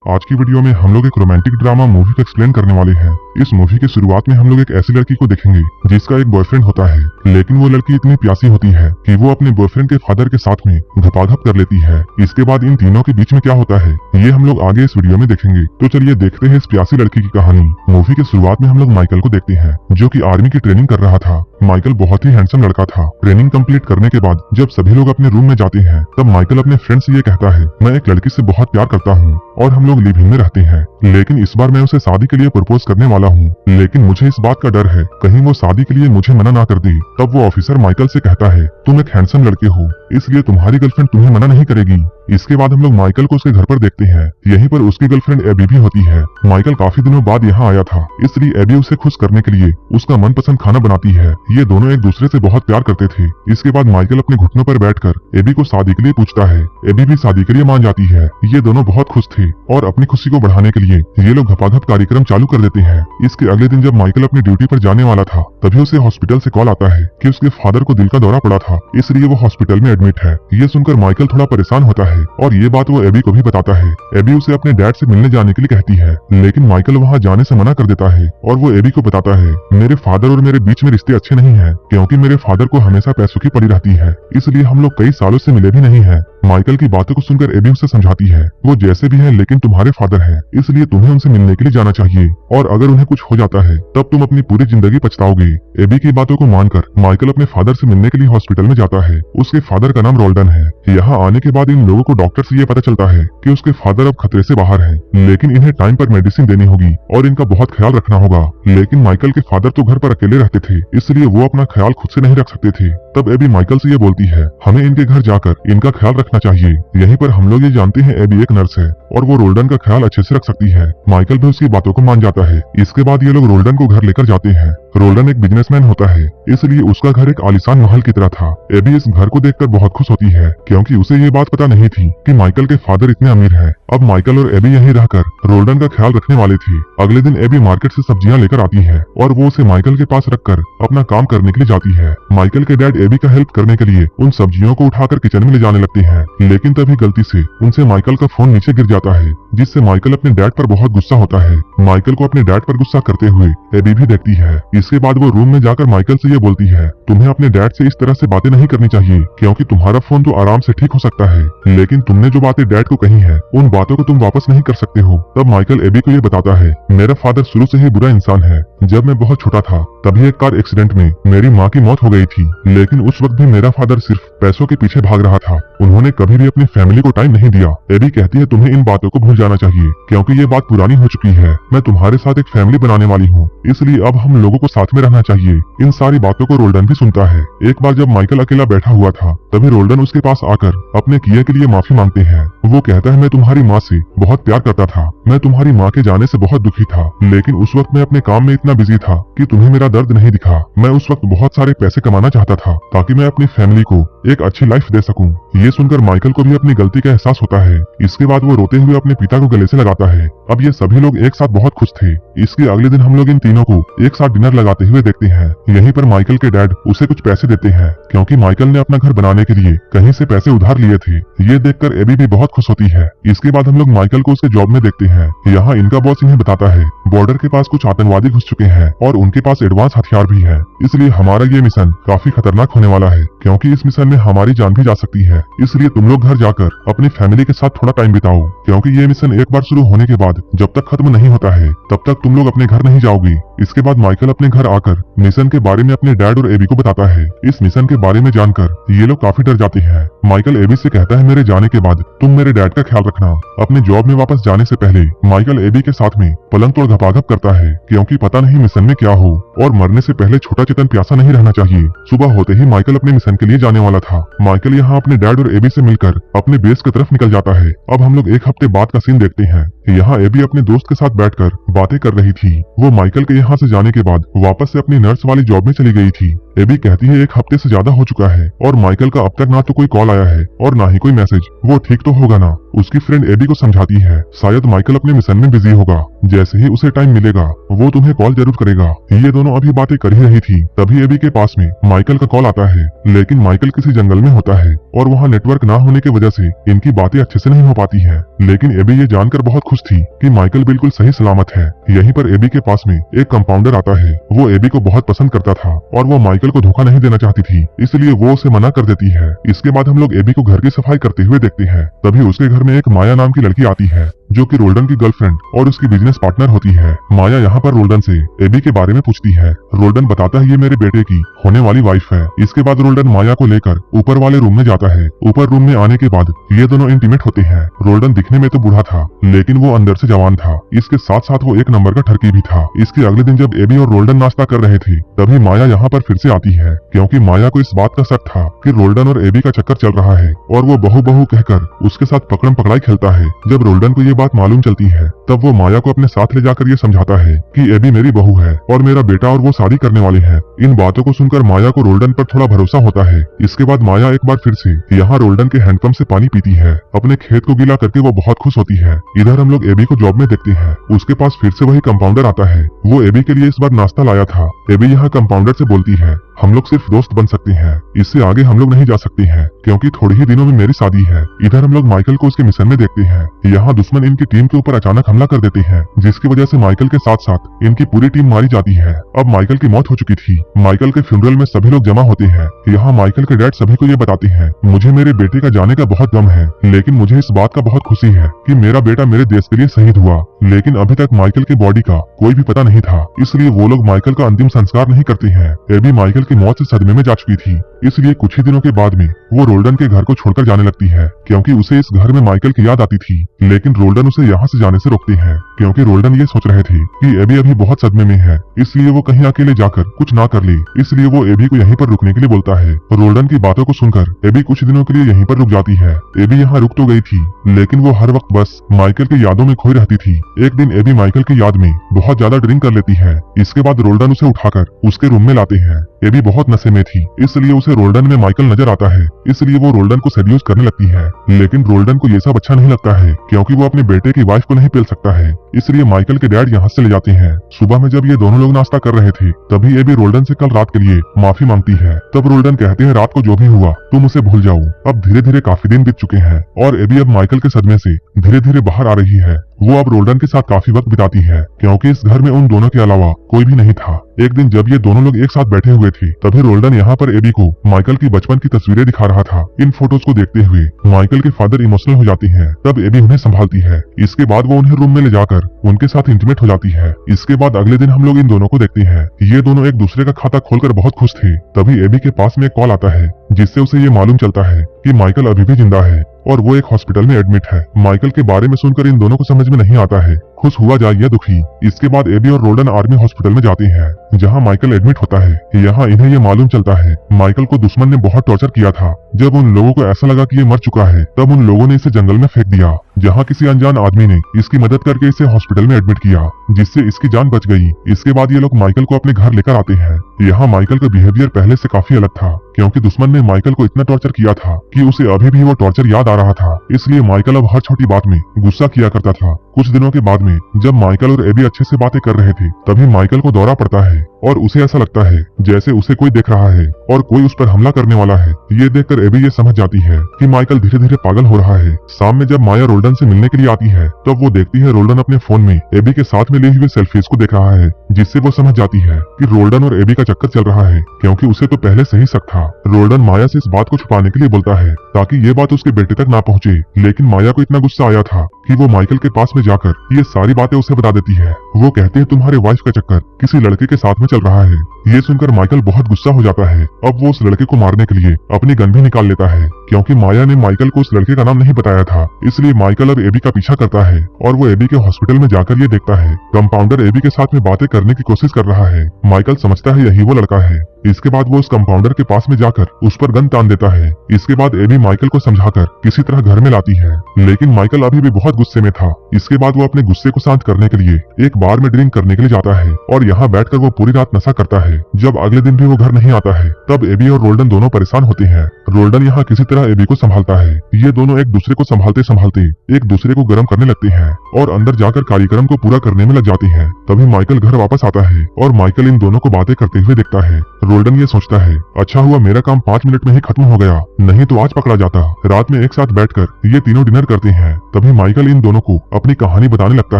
आज की वीडियो में हम लोग एक रोमांटिक ड्रामा मूवी को एक्सप्लेन करने वाले हैं। इस मूवी के शुरुआत में हम लोग एक ऐसी लड़की को देखेंगे जिसका एक बॉयफ्रेंड होता है, लेकिन वो लड़की इतनी प्यासी होती है कि वो अपने बॉयफ्रेंड के फादर के साथ में घपाघप कर लेती है। इसके बाद इन तीनों के बीच में क्या होता है ये हम लोग आगे इस वीडियो में देखेंगे। तो चलिए देखते हैं इस प्यासी लड़की की कहानी। मूवी के शुरुआत में हम लोग माइकल को देखते हैं जो की आर्मी की ट्रेनिंग कर रहा था। माइकल बहुत ही हैंडसम लड़का था। ट्रेनिंग कंप्लीट करने के बाद जब सभी लोग अपने रूम में जाते हैं तब माइकल अपने फ्रेंड से ये कहता है, मैं एक लड़की से बहुत प्यार करता हूँ और हम लोग लिव इन में रहते हैं, लेकिन इस बार मैं उसे शादी के लिए प्रपोज करने वाला हूँ, लेकिन मुझे इस बात का डर है कहीं वो शादी के लिए मुझे मना ना कर दे। तब वो ऑफिसर माइकल से कहता है, तुम एक हैंडसम लड़के हो इसलिए तुम्हारी गर्लफ्रेंड तुम्हें मना नहीं करेगी। इसके बाद हम लोग माइकल को उसके घर पर देखते हैं। यहीं पर उसकी गर्लफ्रेंड एबी भी होती है। माइकल काफी दिनों बाद यहाँ आया था, इसलिए एबी उसे खुश करने के लिए उसका मनपसंद खाना बनाती है। ये दोनों एक दूसरे से बहुत प्यार करते थे। इसके बाद माइकल अपने घुटनों पर बैठकर एबी को शादी के लिए पूछता है। एबी भी शादी के लिए मान जाती है। ये दोनों बहुत खुश थे और अपनी खुशी को बढ़ाने के लिए ये लोग घपाघप कार्यक्रम चालू कर देते हैं। इसके अगले दिन जब माइकल अपनी ड्यूटी पर जाने वाला था तभी उसे हॉस्पिटल से कॉल आता है कि उसके फादर को दिल का दौरा पड़ा था, इसलिए वो हॉस्पिटल में एडमिट है। ये सुनकर माइकल थोड़ा परेशान होता है और ये बात वो एबी को भी बताता है। एबी उसे अपने डैड से मिलने जाने के लिए कहती है, लेकिन माइकल वहाँ जाने से मना कर देता है और वो एबी को बताता है, मेरे फादर और मेरे बीच में रिश्ते अच्छे नहीं हैं, क्योंकि मेरे फादर को हमेशा पैसों की पड़ी रहती है, इसलिए हम लोग कई सालों से मिले भी नहीं हैं। माइकल की बातों को सुनकर एबी उसे समझाती है, वो जैसे भी हैं लेकिन तुम्हारे फादर हैं, इसलिए तुम्हें उनसे मिलने के लिए जाना चाहिए और अगर उन्हें कुछ हो जाता है तब तुम अपनी पूरी जिंदगी पछताओगे। एबी की बातों को मानकर माइकल अपने फादर से मिलने के लिए हॉस्पिटल में जाता है। उसके फादर का नाम रोल्डन है। यहाँ आने के बाद इन लोगों को डॉक्टर से ये पता चलता है कि उसके फादर अब खतरे से बाहर हैं, लेकिन इन्हें टाइम पर मेडिसिन देनी होगी और इनका बहुत ख्याल रखना होगा। लेकिन माइकल के फादर तो घर पर अकेले रहते थे, इसलिए वो अपना ख्याल खुद से नहीं रख सकते थे। तब एबी माइकल से ये बोलती है, हमें इनके घर जाकर इनका ख्याल रखना चाहिए। यहीं पर हम लोग ये जानते हैं एबी एक नर्स है और वो रोल्डन का ख्याल अच्छे से रख सकती है। माइकल भी उसकी बातों को मान जाता है। इसके बाद ये लोग रोल्डन को घर लेकर जाते हैं। रोल्डन एक बिजनेसमैन होता है, इसलिए उसका घर एक आलीशान महल की तरह था। एबी इस घर को देखकर बहुत खुश होती है, क्योंकि उसे ये बात पता नहीं थी कि माइकल के फादर इतने अमीर हैं। अब माइकल और एबी यहीं रहकर रोल्डन का ख्याल रखने वाले थे। अगले दिन एबी मार्केट से सब्जियां लेकर आती है और वो उसे माइकल के पास रखकर अपना काम करने के लिए जाती है। माइकल के डैड एबी का हेल्प करने के लिए उन सब्जियों को उठाकर किचन में ले जाने लगते हैं, लेकिन तभी गलती से उनसे माइकल का फोन नीचे गिर जाता है, जिससे माइकल अपने डैड पर बहुत गुस्सा होता है। माइकल को अपने डैड पर गुस्सा करते हुए एबी भी देखती है। इसके बाद वो रूम में जाकर माइकल से ये बोलती है, तुम्हें अपने डैड से इस तरह से बातें नहीं करनी चाहिए, क्योंकि तुम्हारा फोन तो आराम से ठीक हो सकता है, लेकिन तुमने जो बातें डैड को कही है उन बातों को तुम वापस नहीं कर सकते हो। तब माइकल एबी को ये बताता है, मेरा फादर शुरू से ही बुरा इंसान है। जब मैं बहुत छोटा था तभी एक कार एक्सीडेंट में मेरी माँ की मौत हो गई थी, लेकिन उस वक्त भी मेरा फादर सिर्फ पैसों के पीछे भाग रहा था। उन्होंने कभी भी अपनी फैमिली को टाइम नहीं दिया। एबी कहती है, तुम्हें इन बातों को भूल जाना चाहिए, क्योंकि ये बात पुरानी हो चुकी है। मैं तुम्हारे साथ एक फैमिली बनाने वाली हूँ, इसलिए अब हम लोगों को साथ में रहना चाहिए। इन सारी बातों को रोल्डन भी सुनता है। एक बार जब माइकल अकेला बैठा हुआ था तभी रोल्डन उसके पास आकर अपने किए के लिए माफी मांगते हैं। वो कहता है, मैं तुम्हारी माँ से बहुत प्यार करता था, मैं तुम्हारी माँ के जाने से बहुत दुखी था, लेकिन उस वक्त मैं अपने काम में इतना बिजी था कि तुम्हें मेरा दर्द नहीं दिखा। मैं उस वक्त बहुत सारे पैसे कमाना चाहता था ताकि मैं अपनी फैमिली को एक अच्छी लाइफ दे सकूं। ये सुनकर माइकल को भी अपनी गलती का एहसास होता है। इसके बाद वो रोते हुए अपने पिता को गले से लगाता है। अब ये सभी लोग एक साथ बहुत खुश थे। इसके अगले दिन हम लोग इन तीनों को एक साथ डिनर लगाते हुए देखते हैं। यहीं पर माइकल के डैड उसे कुछ पैसे देते हैं, क्योंकि माइकल ने अपना घर बनाने के लिए कहीं से पैसे उधार लिए थे। ये देखकर एबी भी बहुत खुश होती है। इसके बाद हम लोग माइकल को उसके जॉब में देखते हैं। यहाँ इनका बॉस इन्हें बताता है, बॉर्डर के पास कुछ आतंकवादी घुस चुके हैं और उनके पास एडवांस हथियार भी है, इसलिए हमारा ये मिशन काफी खतरनाक होने वाला है, क्योंकि इस मिशन में हमारी जान भी जा सकती है। इसलिए तुम लोग घर जाकर अपनी फैमिली के साथ थोड़ा टाइम बिताओ, क्योंकि ये मिशन एक बार शुरू होने के बाद जब तक खत्म नहीं होता है तब तक तुम लोग अपने घर नहीं जाओगे। इसके बाद माइकल अपने घर आकर मिशन के बारे में अपने डैड और एबी को बताता है। इस मिशन के बारे में जानकर ये लोग काफी डर जाते हैं। माइकल एबी से कहता है, मेरे जाने के बाद तुम मेरे डैड का ख्याल रखना। अपने जॉब में वापस जाने से पहले माइकल एबी के साथ में पलंग तोड़ घपाघप करता है, क्योंकि पता नहीं मिशन में क्या हो, और मरने से पहले छोटा चेतन प्यासा नहीं रहना चाहिए। सुबह होते ही माइकल अपने मिशन के लिए जाने वाला था। माइकल यहाँ अपने डैड और एबी से मिलकर अपने बेस की तरफ निकल जाता है। अब हम लोग एक हफ्ते बाद का सीन देखते हैं। यहाँ एबी अपने दोस्त के साथ बैठकर बातें कर रही थी। वो माइकल के यहाँ से जाने के बाद वापस से अपनी नर्स वाली जॉब में चली गई थी। एबी कहती है, एक हफ्ते से ज्यादा हो चुका है और माइकल का अब तक ना तो कोई कॉल आया है और ना ही कोई मैसेज। वो ठीक तो होगा ना? उसकी फ्रेंड एबी को समझाती है, शायद माइकल अपने मिशन में बिजी होगा, जैसे ही उसे टाइम मिलेगा वो तुम्हें कॉल जरूर करेगा। ये दोनों अभी बातें कर ही रही थी, तभी एबी के पास में माइकल का कॉल आता है, लेकिन माइकल किसी जंगल में होता है और वहाँ नेटवर्क ना होने की वजह से इनकी बातें अच्छे से नहीं हो पाती है। लेकिन एबी ये जानकर बहुत खुश खुश थी कि माइकल बिल्कुल सही सलामत है। यहीं पर एबी के पास में एक कंपाउंडर आता है। वो एबी को बहुत पसंद करता था और वो माइकल को धोखा नहीं देना चाहती थी, इसलिए वो उसे मना कर देती है। इसके बाद हम लोग एबी को घर की सफाई करते हुए देखते हैं। तभी उसके घर में एक माया नाम की लड़की आती है जो कि रोल्डन की गर्लफ्रेंड और उसकी बिजनेस पार्टनर होती है। माया यहाँ पर रोल्डन से एबी के बारे में पूछती है। रोल्डन बताता है ये मेरे बेटे की होने वाली वाइफ है। इसके बाद रोल्डन माया को लेकर ऊपर वाले रूम में जाता है। ऊपर रूम में आने के बाद ये दोनों इंटीमेट होते हैं। रोल्डन दिखने में तो बूढ़ा था लेकिन वो अंदर से जवान था। इसके साथ साथ वो एक नंबर का ठरकी भी था। इसके अगले दिन जब एबी और रोल्डन नाश्ता कर रहे थे तभी माया यहाँ पर फिर से आती है, क्योंकि माया को इस बात का शक था कि रोल्डन और एबी का चक्कर चल रहा है और वो बहू बहू कहकर उसके साथ पकड़म पकड़ाई खेलता है। जब रोल्डन को ये बात मालूम चलती है तब वो माया को अपने साथ ले जाकर ये समझाता है कि एबी मेरी बहू है और मेरा बेटा और वो शादी करने वाले हैं। इन बातों को सुनकर माया को रोल्डन पर थोड़ा भरोसा होता है। इसके बाद माया एक बार फिर से यहाँ रोल्डन के हैंडपंप से पानी पीती है। अपने खेत को गीला करके वो बहुत खुश होती है। इधर हम लोग एबी को जॉब में देखते हैं। उसके पास फिर से वही कंपाउंडर आता है। वो एबी के लिए इस बार नाश्ता लाया था। एबी यहाँ कंपाउंडर से बोलती है हम लोग सिर्फ दोस्त बन सकते हैं, इससे आगे हम लोग नहीं जा सकते हैं क्योंकि थोड़े ही दिनों में मेरी शादी है। इधर हम लोग माइकल को उसके मिशन में देखते हैं। यहाँ दुश्मन इनकी टीम के ऊपर अचानक हमला कर देते हैं जिसकी वजह से माइकल के साथ साथ इनकी पूरी टीम मारी जाती है। अब माइकल की मौत हो चुकी थी। माइकल के फ्यूनरल में सभी लोग जमा होते हैं। यहाँ माइकल के डैड सभी को ये बताते हैं मुझे मेरे बेटे का जाने का बहुत गम है, लेकिन मुझे इस बात का बहुत खुशी है कि मेरा बेटा मेरे देश के लिए शहीद हुआ। लेकिन अभी तक माइकल की बॉडी का कोई भी पता नहीं था, इसलिए वो लोग माइकल का अंतिम संस्कार नहीं करते हैं। एबी माइकल की मौत से सदमे में जा चुकी थी, इसलिए कुछ ही दिनों के बाद में वो रोल्डन के घर को छोड़कर जाने लगती है क्योंकि उसे इस घर में माइकल की याद आती थी। लेकिन रोल्डन उसे यहाँ से जाने से रोकते हैं क्योंकि रोल्डन ये सोच रहे थे कि एबी अभी बहुत सदमे में है, इसलिए वो कहीं अकेले जाकर कुछ ना कर ले। इसलिए वो एबी को यहीं पर रुकने के लिए बोलता है। रोल्डन की बातों को सुनकर एबी कुछ दिनों के लिए यहीं पर रुक जाती है। एबी यहाँ रुक तो गई थी लेकिन वो हर वक्त बस माइकल की यादों में खोई रहती थी। एक दिन एबी माइकल की याद में बहुत ज्यादा ड्रिंक कर लेती है। इसके बाद रोल्डन उसे उठाकर उसके रूम में लाते हैं। एबी बहुत नशे में थी, इसलिए उसे रोल्डन में माइकल नजर आता है, इसलिए वो रोल्डन को सेड्यूस करने लगती है। लेकिन रोल्डन को ये सब अच्छा नहीं लगता है क्योंकि वो अपने बेटे की वाइफ को नहीं पेल सकता है, इसलिए माइकल के डैड यहाँ से ले जाते हैं। सुबह में जब ये दोनों लोग नाश्ता कर रहे थे तभी एबी रोल्डन से कल रात के लिए माफी मांगती है। तब रोल्डन कहते हैं रात को जो भी हुआ तुम उसे भूल जाओ। अब धीरे धीरे काफी दिन बीत चुके हैं और एबी अब माइकल के सदमे से धीरे धीरे बाहर आ रही है। वो अब रोल्डन के साथ काफी वक्त बिताती है क्योंकि इस घर में उन दोनों के अलावा कोई भी नहीं था। एक दिन जब ये दोनों लोग एक साथ बैठे हुए थे तभी रोल्डन यहाँ पर एबी को माइकल की बचपन की तस्वीरें दिखा रहा था। इन फोटोज को देखते हुए माइकल के फादर इमोशनल हो जाते हैं। तब एबी उन्हें संभालती है। इसके बाद वो उन्हें रूम में ले जाकर उनके साथ इंटीमेट हो जाती है। इसके बाद अगले दिन हम लोग इन दोनों को देखते हैं। ये दोनों एक दूसरे का खाता खोलकर बहुत खुश थे। तभी एबी के पास में एक कॉल आता है जिससे उसे ये मालूम चलता है कि माइकल अभी भी जिंदा है और वो एक हॉस्पिटल में एडमिट है। माइकल के बारे में सुनकर इन दोनों को समझ में नहीं आता है, खुश हुआ जाए या दुखी। इसके बाद एबी और रोल्डन आर्मी हॉस्पिटल में जाते हैं जहां माइकल एडमिट होता है। यहाँ इन्हें ये मालूम चलता है माइकल को दुश्मन ने बहुत टॉर्चर किया था। जब उन लोगों को ऐसा लगा कि ये मर चुका है तब उन लोगों ने इसे जंगल में फेंक दिया, जहाँ किसी अनजान आदमी ने इसकी मदद करके इसे हॉस्पिटल में एडमिट किया जिससे इसकी जान बच गई। इसके बाद ये लोग माइकल को अपने घर लेकर आते हैं। यहाँ माइकल का बिहेवियर पहले से काफी अलग था क्योंकि दुश्मन ने माइकल को इतना टॉर्चर किया था कि उसे अभी भी वो टॉर्चर याद आ रहा था, इसलिए माइकल अब हर छोटी बात में गुस्सा किया करता था। कुछ दिनों के बाद में जब माइकल और एबी अच्छे से बातें कर रहे थे तभी माइकल को दौरा पड़ता है और उसे ऐसा लगता है जैसे उसे कोई देख रहा है और कोई उस पर हमला करने वाला है। ये देखकर एबी ये समझ जाती है कि माइकल धीरे धीरे पागल हो रहा है। शाम में जब माया रोल्डन से मिलने के लिए आती है तब वो देखती है रोल्डन अपने फोन में एबी के साथ में ली हुए सेल्फीज को देख रहा है, जिससे वो समझ जाती है कि रोल्डन और एबी का चक्कर चल रहा है क्योंकि उसे तो पहले से ही शक था। रोल्डन माया से इस बात को छुपाने के लिए बोलता है ताकि ये बात उसके बेटे तक ना पहुँचे, लेकिन माया को इतना गुस्सा आया था कि वो माइकल के पास में जाकर ये सारी बातें उसे बता देती है। वो कहते हैं तुम्हारे वाइफ का चक्कर किसी लड़के के साथ में चल रहा है। ये सुनकर माइकल बहुत गुस्सा हो जाता है। अब वो उस लड़के को मारने के लिए अपनी गन भी निकाल लेता है क्योंकि माया ने माइकल को उस लड़के का नाम नहीं बताया था, इसलिए माइकल अब एबी का पीछा करता है और वो एबी के हॉस्पिटल में जाकर ये देखता है कंपाउंडर एबी के साथ में बातें करने की कोशिश कर रहा है। माइकल समझता है यही वो लड़का है। इसके बाद वो उस कंपाउंडर के पास में जाकर उस पर गन तान देता है। इसके बाद एबी माइकल को समझाकर किसी तरह घर में लाती है, लेकिन माइकल अभी भी बहुत गुस्से में था। इसके बाद वो अपने गुस्से को शांत करने के लिए एक बार में ड्रिंक करने के लिए जाता है और यहाँ बैठकर वो पूरी रात नशा करता है। जब अगले दिन भी वो घर नहीं आता है तब एबी और रोल्डन दोनों परेशान होते हैं। रोल्डन यहाँ किसी तरह एबी को संभालता है। ये दोनों एक दूसरे को संभालते संभालते एक दूसरे को गर्म करने लगते हैं और अंदर जाकर कार्यक्रम को पूरा करने में लग जाते हैं। तभी माइकल घर वापस आता है और माइकल इन दोनों को बातें करते हुए देखता है। रोल्डन ये सोचता है, अच्छा हुआ मेरा काम 5 मिनट में ही खत्म हो गया, नहीं तो आज पकड़ा जाता। रात में एक साथ बैठकर ये तीनों डिनर करते हैं। तभी माइकल इन दोनों को अपनी कहानी बताने लगता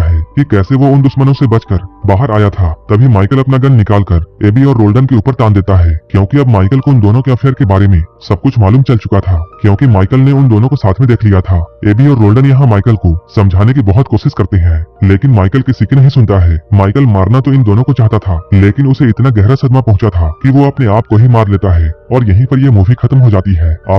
है कि कैसे वो उन दुश्मनों से बचकर बाहर आया था। तभी माइकल अपना गन निकालकर एबी और रोल्डन के ऊपर तान देता है, क्योंकि अब माइकल को उन दोनों के अफेयर के बारे में सब कुछ मालूम चल चुका था, क्योंकि माइकल ने उन दोनों को साथ में देख लिया था। एबी और रोल्डन यहाँ माइकल को समझाने की बहुत कोशिश करते हैं, लेकिन माइकल किसी की नहीं सुनता है। माइकल मारना तो इन दोनों को चाहता था, लेकिन उसे इतना गहरा सदमा पहुंचा था कि वो अपने आप को ही मार लेता है। और यहीं पर यह मूवी खत्म हो जाती है। आप